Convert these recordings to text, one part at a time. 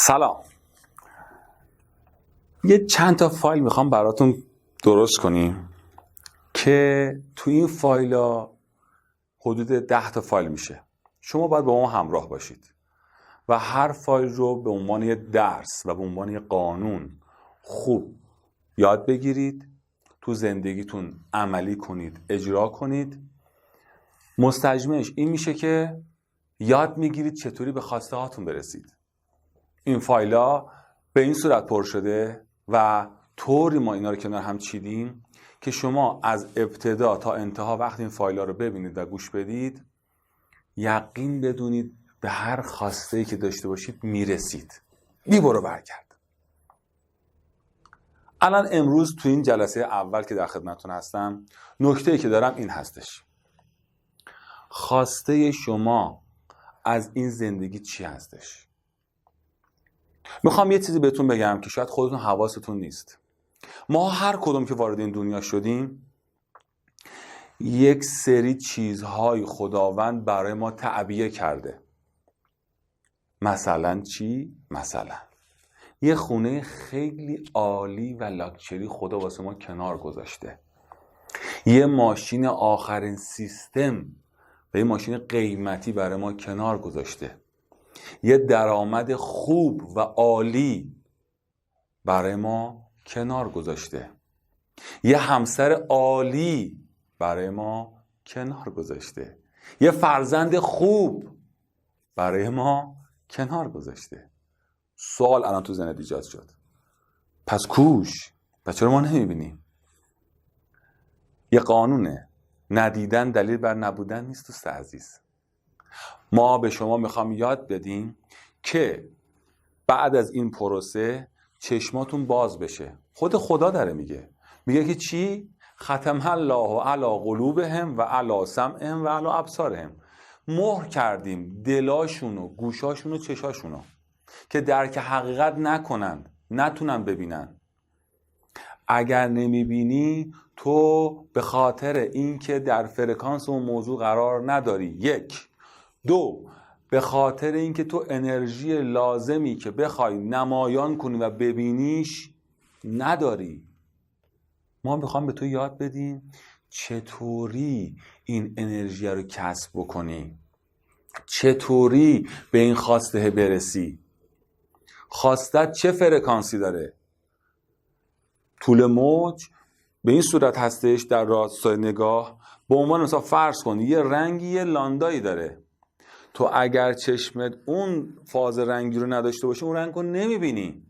سلام. یه چند تا فایل میخوام براتون درست کنیم که تو این فایل ها حدود 10 تا فایل میشه. شما باید با ما همراه باشید و هر فایل رو به عنوان یه درس و به عنوان یه قانون خوب یاد بگیرید، تو زندگیتون عملی کنید، اجرا کنید. مستلزمش این میشه که یاد میگیرید چطوری به خواسته هاتون برسید. این فایل ها به این صورت پر شده و طوری ما اینا رو کنار هم چیدیم که شما از ابتدا تا انتها وقتی این فایل ها رو ببینید و گوش بدید یقین بدونید به هر خواسته‌ای که داشته باشید میرسید. بی برو برگرد. الان امروز تو این جلسه اول که در خدمتتون هستم نکته‌ای که دارم این هستش: خواسته شما از این زندگی چی هستش؟ میخوام یه چیزی بهتون بگم که شاید خودتون حواستون نیست. ما هر کدوم که وارد این دنیا شدیم یک سری چیزهای خداوند برای ما تعبیه کرده. مثلا چی؟ مثلا یه خونه خیلی عالی و لاکچری خدا واسه ما کنار گذاشته. یه ماشین آخرین سیستم و یه ماشین قیمتی برای ما کنار گذاشته. یه درآمد خوب و عالی برای ما کنار گذاشته. یه همسر عالی برای ما کنار گذاشته. یه فرزند خوب برای ما کنار گذاشته. سوال الان تو ذهنت ایجاد شد: پس کوش؟ پس چرا ما نمیبینیم؟ یه قانونه، ندیدن دلیل بر نبودن نیست دوست عزیز. ما به شما میخوام یاد بدیم که بعد از این پروسه چشماتون باز بشه. خود خدا داره میگه که چی؟ ختم الله علی قلوبهم و علی سمعهم و علی ابصارهم. مهر کردیم دلاشونو، گوشاشونو، چشاشونو که درک حقیقت نکنن، نتونن ببینن. اگر نمیبینی تو به خاطر اینکه در فرکانس اون موضوع قرار نداری. 1. 2. به خاطر اینکه تو انرژی لازمی که بخوای نمایان کنی و ببینیش نداری. ما میخوام به تو یاد بدیم چطوری این انرژی رو کسب بکنی، چطوری به این خواسته برسی. خواستت چه فرکانسی داره؟ طول موج به این صورت هستش در راستای نگاه. به عنوان مثلا فرض کن یه رنگی، یه لاندایی داره. تو اگر چشمت اون فاز رنگی رو نداشته باشه اون رنگ رو نمیبینی.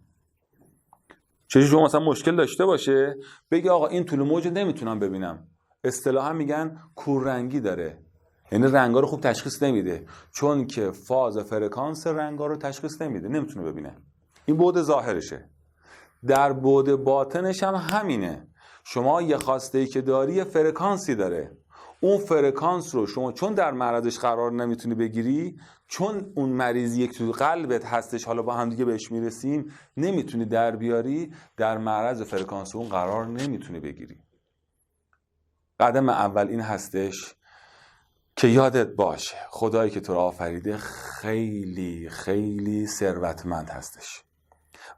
چشم شما مثلا مشکل داشته باشه بگی آقا این طول موج نمیتونم ببینم، اصطلاحا میگن کوررنگی داره، یعنی رنگا رو خوب تشخیص نمیده چون که فاز فرکانس رنگا رو تشخیص نمیده، نمیتونه ببینه. این بعد ظاهرشه. در بعد باطنش هم همینه. شما یه خواسته ای که داری یه فرکانسی داره. اون فرکانس رو شما چون در معرضش قرار نمیتونی بگیری، چون اون مریض یک تو قلبت هستش، حالا با هم دیگه بهش میرسیم، نمیتونی در بیاری، در معرض فرکانس اون قرار نمیتونی بگیری. قدم اول این هستش که یادت باشه خدایی که تو رو آفریده خیلی خیلی ثروتمند هستش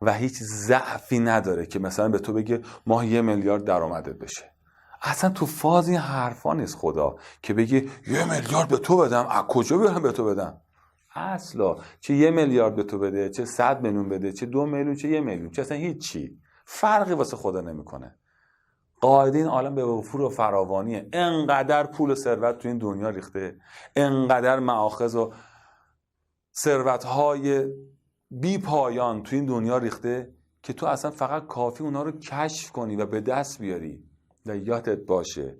و هیچ ضعفی نداره که مثلا به تو بگه ماه 1 میلیارد درآمدت بشه. اصلا تو فاز این حرفا نیست خدا که بگه 1 میلیارد به تو بدم. از کجا بیارم به تو بدم؟ اصلا چه 1 میلیارد به تو بده، چه 100 میلیون بده، چه 2 میلیون، چه 1 میلیون، چه اصلا هیچی فرقی واسه خدا نمیکنه. قاعده این عالم به وفور و فراوانیه. انقدر پول و ثروت تو این دنیا ریخته، انقدر مآخذ و ثروت‌های بی پایان تو این دنیا ریخته که تو اصلا فقط کافی اونا رو کشف کنی و به دست بیاری. و یادت باشه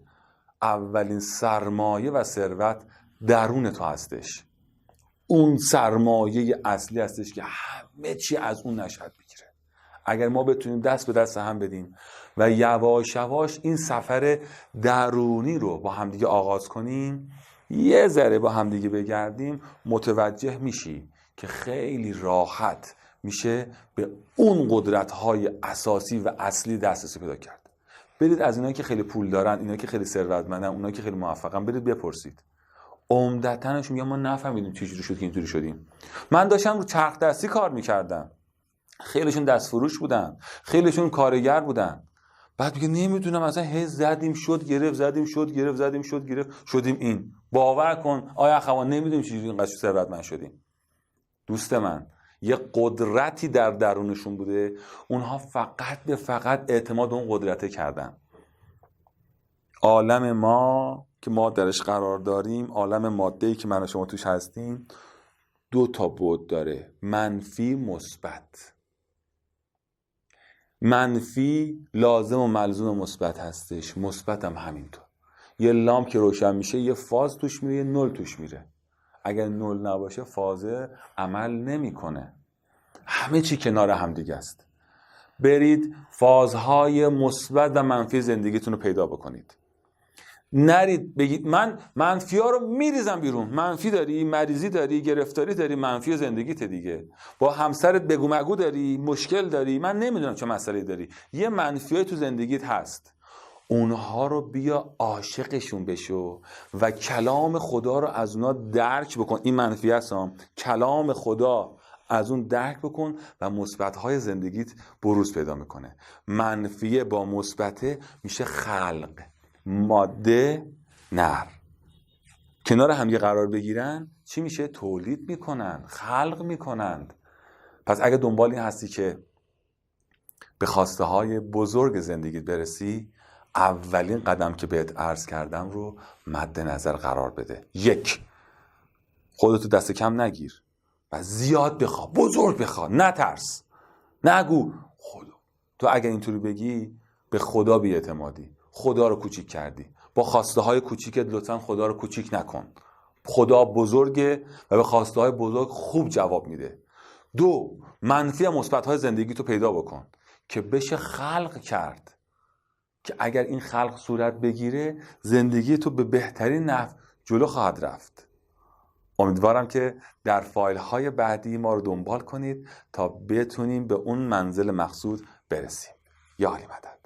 اولین سرمایه و ثروت درون تو هستش. اون سرمایه اصلی هستش که همه چی از اون نشأت بگیره. اگر ما بتونیم دست به دست هم بدیم و یواش یواش این سفر درونی رو با همدیگه آغاز کنیم، یه ذره با همدیگه بگردیم، متوجه میشی که خیلی راحت میشه به اون قدرت‌های اساسی و اصلی دسترسی پیدا کرد. برید از اینا که خیلی پول دارن، اینا که خیلی ثروتمندن، اونا که خیلی موفقن، برید بپرسید. عمدتاش میگن ما نفهمیدیم چه جوری شد که اینطوری شدیم. من داشتم رو چرخ دستی کار میکردم، خیلیشون دستفروش بودن، خیلیشون کارگر بودن. بعد میگه نمیدونم اصلا هی زدیم شد گرفت، زدیم شد گرفت، زدیم شد گرفت، شدیم این. باور کن آیا اخوان نمیدونیم چجوری اینقدر ثروتمند شدیم. دوست من، یه قدرتی در درونشون بوده، اونها فقط به فقط اعتماد اون قدرته کردن. عالم ما که ما درش قرار داریم، عالم ماده‌ای که من و شما توش هستیم، 2 تا بعد داره، منفی مثبت. منفی لازم و ملزوم مثبت هستش، مثبت هم همینطور. یه لامپ که روشن میشه یه فاز توش میره، یه نل توش میره. اگر نل نباشه فازه عمل نمیکنه. همه چی کنار هم دیگه است. برید فازهای مثبت و منفی زندگیتون رو پیدا بکنید. نرید بگید من منفی ها رو میریزم بیرون. منفی داری، مریضی داری، گرفتاری داری، منفی زندگیت دیگه. با همسرت بگو مگو داری، مشکل داری، من نمیدونم چه مسئله داری. یه منفی تو زندگیت هست. اونها رو بیا عاشقشون بشو و کلام خدا رو از اونا درک بکن. این منفی هستم، کلام خدا از اون درک بکن و مثبت‌های زندگیت بروز پیدا میکنه. منفی با مثبته میشه خلق، ماده نر. کنار هم یه قرار بگیرن چی میشه؟ تولید میکنن، خلق میکنند. پس اگه دنبال این هستی که به خواسته های بزرگ زندگیت برسی، اولین قدم که بهت عرض کردم رو مد نظر قرار بده. 1، خودتو دست کم نگیر و زیاد بخوا، بزرگ بخوا، نترس، نگو خدا. تو اگه اینطوری بگی به خدا بی‌اعتمادی، خدا رو کوچیک کردی. با خواسته های کوچیکت لطفا خدا رو کوچیک نکن. خدا بزرگه و به خواسته های بزرگ خوب جواب میده. 2، منفی و مثبت های زندگی تو پیدا بکن که بشه خلق کرد، که اگر این خلق صورت بگیره زندگی تو به بهترین نحو جلو خواهد رفت. امیدوارم که در فایل های بعدی ما رو دنبال کنید تا بتونیم به اون منزل مقصود برسیم. یا علی مدد.